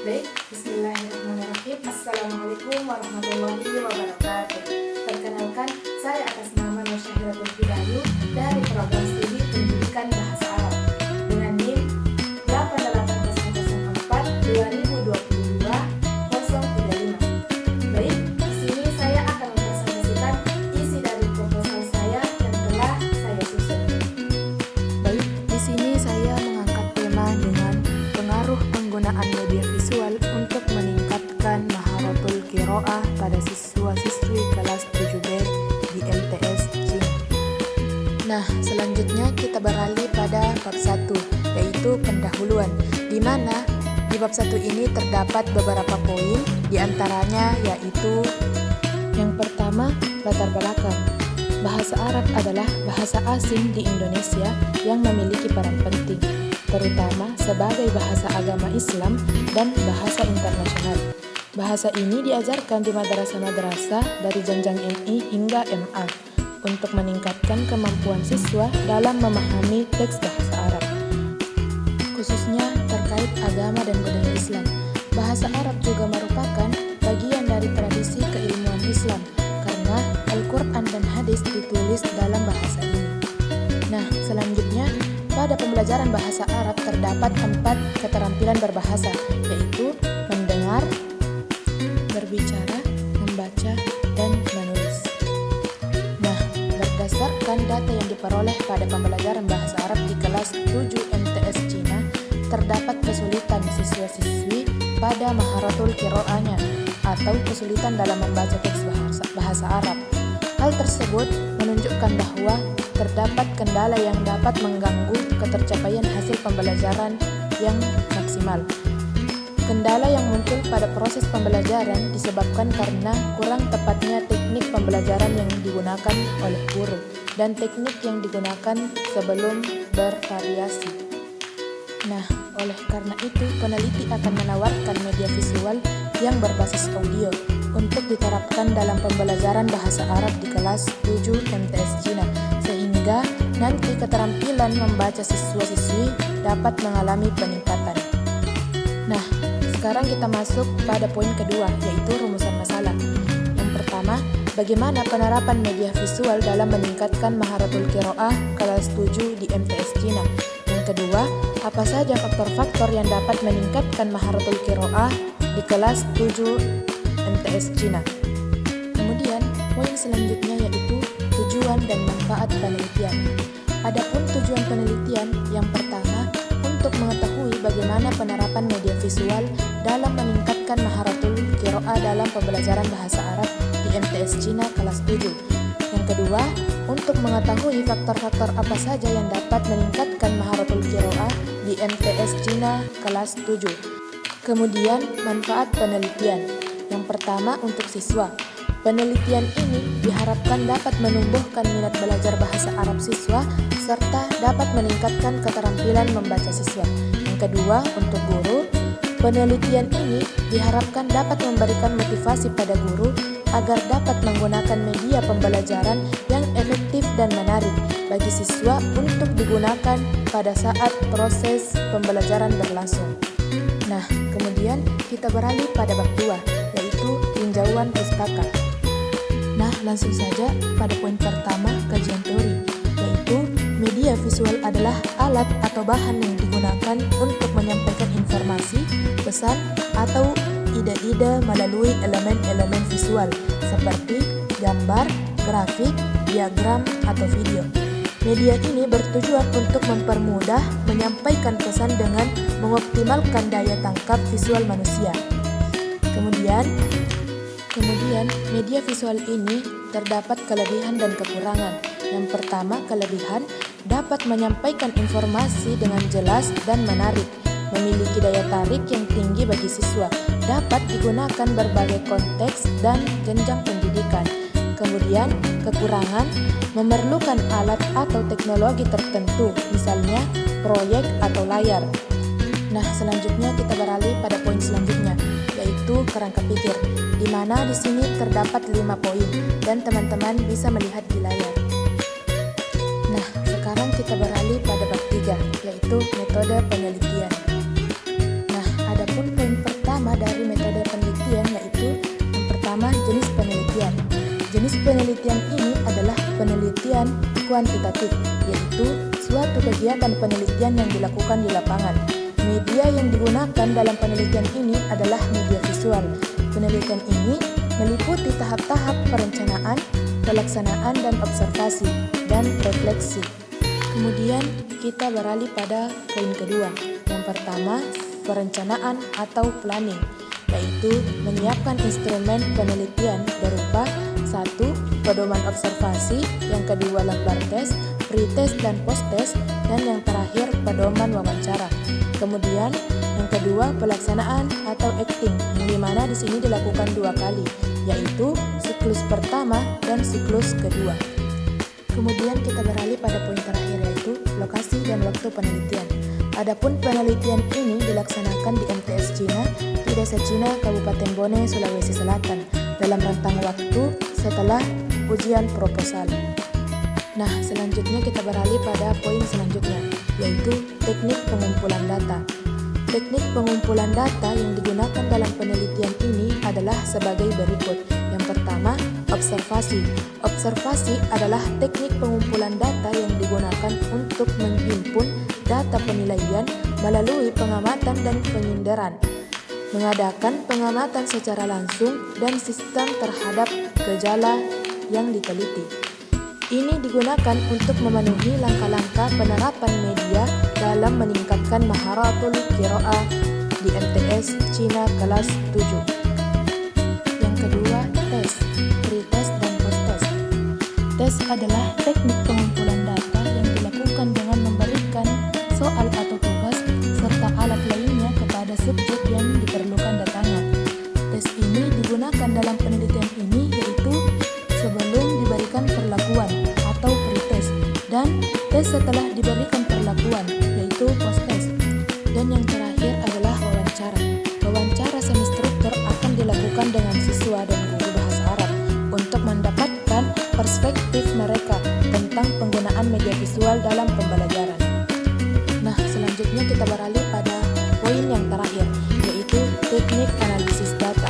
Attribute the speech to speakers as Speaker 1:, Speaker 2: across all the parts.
Speaker 1: Baik, bismillahirrahmanirrahim. Assalamualaikum warahmatullahi wabarakatuh. Perkenalkan, saya atas nama Nur Syahiratul Hidayu dari program studi pendidikan bahasa Arab dengan NIM 88004-2022-035. Baik, di sini saya akan mempresentasikan isi dari proposal saya yang telah saya susun.
Speaker 2: Baik, di sini saya mengangkat tema dengan pengaruh penggunaan media visual untuk meningkatkan maharatul qiraah pada siswa-siswi kelas 7B di MTS Cina. Nah, selanjutnya kita beralih pada bab 1, yaitu pendahuluan, di mana di bab 1 ini terdapat beberapa poin, di antaranya yaitu yang pertama, latar belakang. Bahasa Arab adalah bahasa asing di Indonesia yang memiliki peran penting, terutama sebagai bahasa agama Islam dan bahasa internasional. Bahasa ini diajarkan di madrasah-madrasah dari jenjang MI hingga MA untuk meningkatkan kemampuan siswa dalam memahami teks bahasa Arab, khususnya terkait agama dan budaya Islam. Bahasa Arab juga merupakan bagian dari tradisi keilmuan Islam karena Al-Quran dan hadis ditulis dalam bahasa ini. Nah, selanjutnya pada pembelajaran bahasa Arab terdapat 4 keterampilan berbahasa, yaitu mendengar, berbicara, membaca, dan menulis. Nah, berdasarkan data yang diperoleh pada pembelajaran bahasa Arab di kelas 7 MTS Cina, terdapat kesulitan siswa-siswi pada maharatul qiraahnya atau kesulitan dalam membaca teks bahasa Arab. Hal tersebut menunjukkan bahwa terdapat kendala yang dapat mengganggu ketercapaian hasil pembelajaran yang maksimal. Kendala yang muncul pada proses pembelajaran disebabkan karena kurang tepatnya teknik pembelajaran yang digunakan oleh guru dan teknik yang digunakan sebelum bervariasi. Nah, oleh karena itu peneliti akan menawarkan media visual yang berbasis audio untuk diterapkan dalam pembelajaran bahasa Arab di kelas 7 MTS Cina, sehingga nanti keterampilan membaca siswa-siswi dapat mengalami peningkatan. Nah, sekarang kita masuk pada poin kedua, yaitu rumusan masalah. Yang pertama, bagaimana penerapan media visual dalam meningkatkan maharatul qiraah kelas 7 di MTS Cina. Yang kedua, apa saja faktor-faktor yang dapat meningkatkan maharatul qiraah di kelas 7 MTS Cina. Kemudian, poin selanjutnya yaitu tujuan dan manfaat penelitian. Adapun tujuan penelitian yang pertama, untuk mengetahui bagaimana penerapan media visual dalam meningkatkan maharatul qiraah dalam pembelajaran bahasa Arab di MTS Cina kelas 7. Yang kedua, untuk mengetahui faktor-faktor apa saja yang dapat meningkatkan maharatul qiraah di MTS Cina kelas 7. Kemudian, manfaat penelitian. Yang pertama, untuk siswa. Penelitian ini diharapkan dapat menumbuhkan minat belajar bahasa Arab siswa serta dapat meningkatkan keterampilan membaca siswa. Yang kedua, untuk guru. Penelitian ini diharapkan dapat memberikan motivasi pada guru agar dapat menggunakan media pembelajaran yang efektif dan menarik bagi siswa untuk digunakan pada saat proses pembelajaran berlangsung. Nah, kemudian kita beralih pada bab 2, yaitu tinjauan pustaka. Nah, langsung saja pada poin pertama, kajian teori, yaitu media visual adalah alat atau bahan yang digunakan untuk menyampaikan informasi, pesan, atau ide-ide melalui elemen-elemen visual seperti gambar, grafik, diagram, atau video. Media ini bertujuan untuk mempermudah menyampaikan pesan dengan mengoptimalkan daya tangkap visual manusia. Kemudian media visual ini terdapat kelebihan dan kekurangan. Yang pertama, kelebihan dapat menyampaikan informasi dengan jelas dan menarik, memiliki daya tarik yang tinggi bagi siswa, dapat digunakan berbagai konteks dan jenjang pendidikan. Kemudian, kekurangan memerlukan alat atau teknologi tertentu, misalnya proyek atau layar. Nah, selanjutnya kita beralih pada poin selanjutnya, yaitu kerangka pikir, di mana di sini terdapat 5 poin dan teman-teman bisa melihat di layar. Nah, sekarang kita beralih pada bab 3, yaitu metode penelitian. Nah, adapun poin pertama penelitian ini adalah penelitian kuantitatif, yaitu suatu kegiatan penelitian yang dilakukan di lapangan. Media yang digunakan dalam penelitian ini adalah media visual. Penelitian ini meliputi tahap-tahap perencanaan, pelaksanaan, dan observasi, dan refleksi. Kemudian kita beralih pada poin kedua. Yang pertama, perencanaan atau planning, yaitu menyiapkan instrumen penelitian berupa 1. Pedoman observasi, yang kedua lembar tes, pretest dan posttest, dan yang terakhir pedoman wawancara. Kemudian yang kedua pelaksanaan atau acting, yang dimana di sini dilakukan 2 kali, yaitu siklus pertama dan siklus kedua. Kemudian kita beralih pada poin terakhir, yaitu lokasi dan waktu penelitian. Adapun penelitian ini dilaksanakan di MTS Cina, di Desa Cina, Kabupaten Bone, Sulawesi Selatan, dalam rentang waktu setelah ujian proposal. Nah, selanjutnya kita beralih pada poin selanjutnya, yaitu teknik pengumpulan data. Teknik pengumpulan data yang digunakan dalam penelitian ini adalah sebagai berikut. Yang pertama, observasi. Observasi adalah teknik pengumpulan data yang digunakan untuk menghimpun data penilaian melalui pengamatan dan penyinderan, mengadakan pengamatan secara langsung dan sistem terhadap gejala yang diteliti. Ini digunakan untuk memenuhi langkah-langkah penerapan media dalam meningkatkan maharatul qiraah di MTS Cina kelas 7. Yang kedua, tes, pretest dan posttest. Tes adalah teknik pengumpulan data yang dilakukan dengan memberikan soal atau tugas serta alat lainnya kepada subjek yang diperlukan datanya. Tes ini digunakan dalam penelitian ini, yaitu sebelum diberikan perlakuan atau pretest, dan tes setelah diberikan perlakuan, yaitu posttest. Dan yang terakhir adalah wawancara. Wawancara semi-struktur akan dilakukan dengan siswa dan guru bahasa Arab untuk mendapatkan perspektif mereka tentang penggunaan media visual dalam pembelajaran. Nah, selanjutnya kita beralih pada poin yang terakhir, yaitu teknik analisis data.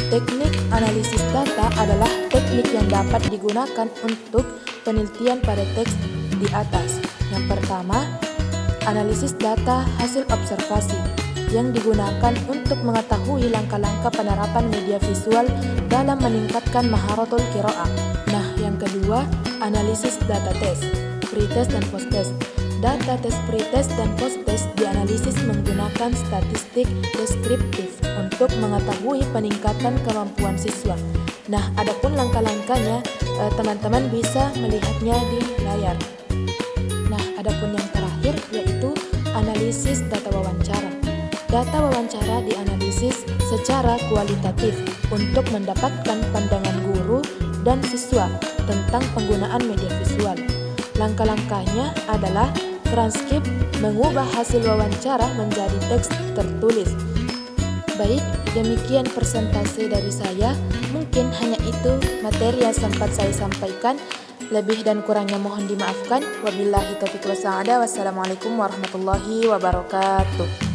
Speaker 2: Teknik analisis data adalah teknik yang dapat digunakan untuk penelitian pada teks di atas. Yang pertama, analisis data hasil observasi, yang digunakan untuk mengetahui langkah-langkah penerapan media visual dalam meningkatkan maharatul qiraah. Nah, yang kedua, analisis data tes, pretest dan posttest. Data tes pretest dan posttest dianalisis menggunakan statistik deskriptif untuk mengetahui peningkatan kemampuan siswa. Nah, adapun langkah-langkahnya teman-teman bisa melihatnya di layar. Nah, adapun yang terakhir yaitu analisis data wawancara. Data wawancara dianalisis secara kualitatif untuk mendapatkan pandangan guru dan siswa tentang penggunaan media visual. Langkah-langkahnya adalah transkrip, mengubah hasil wawancara menjadi teks tertulis. Baik, demikian presentasi dari saya. Mungkin hanya itu materi yang sempat saya sampaikan. Lebih dan kurangnya mohon dimaafkan. Wabillahi taufiq wa sa'ada. Wassalamualaikum warahmatullahi wabarakatuh.